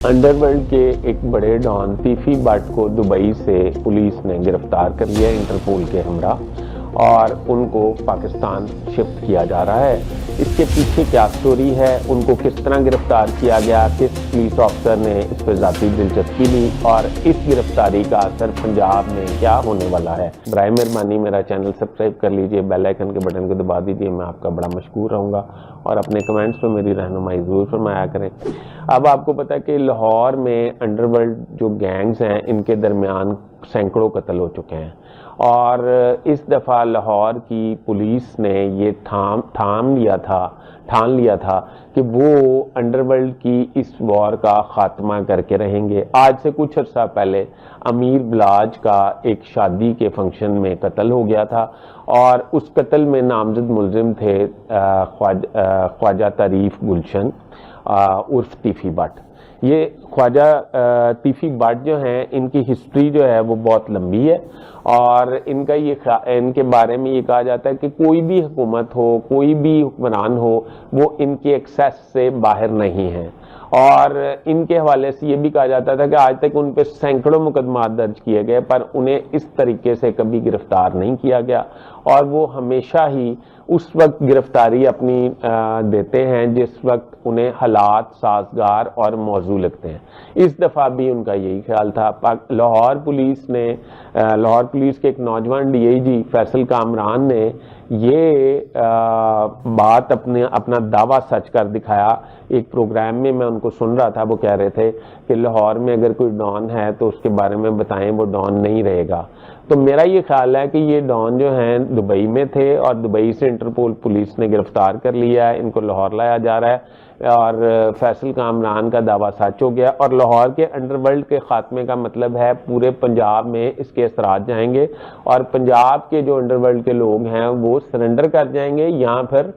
Underworld के एक बड़े डॉन तीफी बट को दुबई से पुलिस ने गिरफ्तार कर लिया इंटरपोल के हमरा और उनको पाकिस्तान शिफ्ट किया जा रहा है। इसके पीछे क्या स्टोरी है, उनको किस तरह गिरफ्तार किया गया, किस पुलिस ऑफिसर ने इस पर ज़ाती दिलचस्पी ली और इस गिरफ्तारी का असर पंजाब में क्या होने वाला है। बराए मेहरबानी मेरा चैनल सब्सक्राइब कर लीजिए, बेल आइकन के बटन को दबा दीजिए, मैं आपका बड़ा मशकूर रहूँगा और अपने कमेंट्स पर मेरी रहनुमाई ज़रूर फरमाया करें। अब आपको पता है कि लाहौर में अंडरवर्ल्ड जो गैंग्स हैं इनके दरमियान सैकड़ों कत्ल हो चुके हैं और इस दफ़ा लाहौर की पुलिस ने ये ठान लिया था कि वो अंडरवर्ल्ड की इस वॉर का ख़ात्मा करके रहेंगे। आज से कुछ अर्सा पहले अमीर बिलाज का एक शादी के फंक्शन में कत्ल हो गया था और उस कत्ल में नामजद मुलजिम थे ख्वाजा तारीफ गुलशन उर्फ तीफी बट। ये ख्वाजा तीफी बट जो हैं इनकी हिस्ट्री जो है वो बहुत लंबी है और इनके बारे में ये कहा जाता है कि कोई भी हुकूमत हो, कोई भी हुक्मरान हो, वो इनके एक्सेस से बाहर नहीं है। और इनके हवाले से ये भी कहा जाता था कि आज तक उन पर सैकड़ों मुकदमात दर्ज किए गए पर उन्हें इस तरीके से कभी गिरफ्तार नहीं किया गया और वो हमेशा ही उस वक्त गिरफ्तारी अपनी देते हैं जिस वक्त उन्हें हालात साजगार और मौजू लगते हैं। इस दफ़ा भी उनका यही ख्याल था। लाहौर पुलिस के एक नौजवान DIG फैसल कामरान ने ये बात अपना दावा सच कर दिखाया। एक प्रोग्राम में मैं उनको सुन रहा था, वो कह रहे थे कि लाहौर में अगर कोई डॉन है तो उसके बारे में बताएं, वो डॉन नहीं रहेगा। तो मेरा ये ख्याल है कि ये डॉन जो हैं दुबई में थे और दुबई से इंटरपोल पुलिस ने गिरफ्तार कर लिया है, इनको लाहौर लाया जा रहा है और फैसल कामरान का दावा सच हो गया और लाहौर के अंडरवर्ल्ड के खात्मे का मतलब है पूरे पंजाब में इसके असरात जाएंगे और पंजाब के जो अंडरवर्ल्ड के लोग हैं वो सरेंडर कर जाएंगे या फिर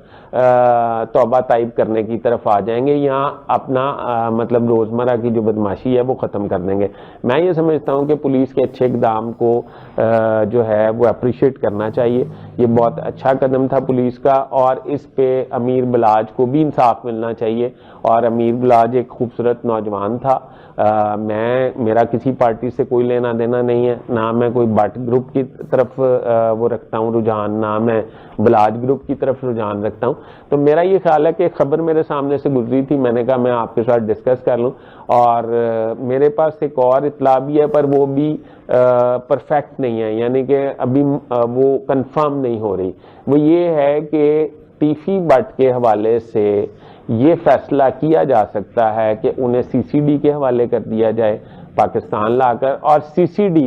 तौबा ताइब करने की तरफ आ जाएंगे या अपना मतलब रोज़मर्रा की जो बदमाशी है वो ख़त्म कर देंगे। मैं ये समझता हूँ कि पुलिस के अच्छे इक़दाम को जो है वो अप्रिशिएट करना चाहिए। ये बहुत अच्छा कदम था पुलिस का और इस पे अमीर बिलाज को भी इंसाफ मिलना चाहिए और अमीर बिलाज एक खूबसूरत नौजवान था। मेरा किसी पार्टी से कोई लेना देना नहीं है, ना मैं कोई बट ग्रुप की तरफ वो रखता हूँ रुझान, ना मैं बिलाज ग्रुप की तरफ रुझान रखता हूँ। तो मेरा ये ख्याल है कि खबर मेरे सामने से गुजरी थी, मैंने कहा मैं आपके साथ डिस्कस कर लूँ और मेरे पास एक और इत्तला भी है पर वो भी परफेक्ट नहीं है, यानी कि अभी वो कंफर्म नहीं हो रही। वो ये है कि तीफी बट के हवाले से ये फैसला किया जा सकता है कि उन्हें CCD के हवाले कर दिया जाए पाकिस्तान लाकर और CCD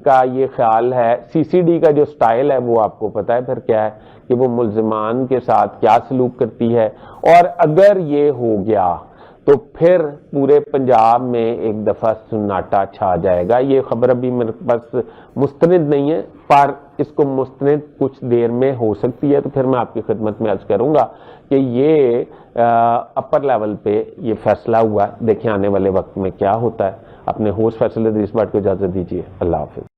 का ये ख्याल है, CCD का जो स्टाइल है वो आपको पता है फिर क्या है कि वो मुल्जिमान के साथ क्या सलूक करती है और अगर ये हो गया तो फिर पूरे पंजाब में एक दफ़ा सन्नाटा छा जाएगा। ये खबर अभी मेरे पास मुस्तनिद नहीं है पर इसको मुस्तनिद कुछ देर में हो सकती है, तो फिर मैं आपकी खिदमत में अर्ज करूँगा कि ये अपर लेवल पे ये फैसला हुआ। देखिए आने वाले वक्त में क्या होता है। अपने होस्ट फैसल इदरीस बट को इजाज़त दीजिए। अल्लाह हाफ़िज़।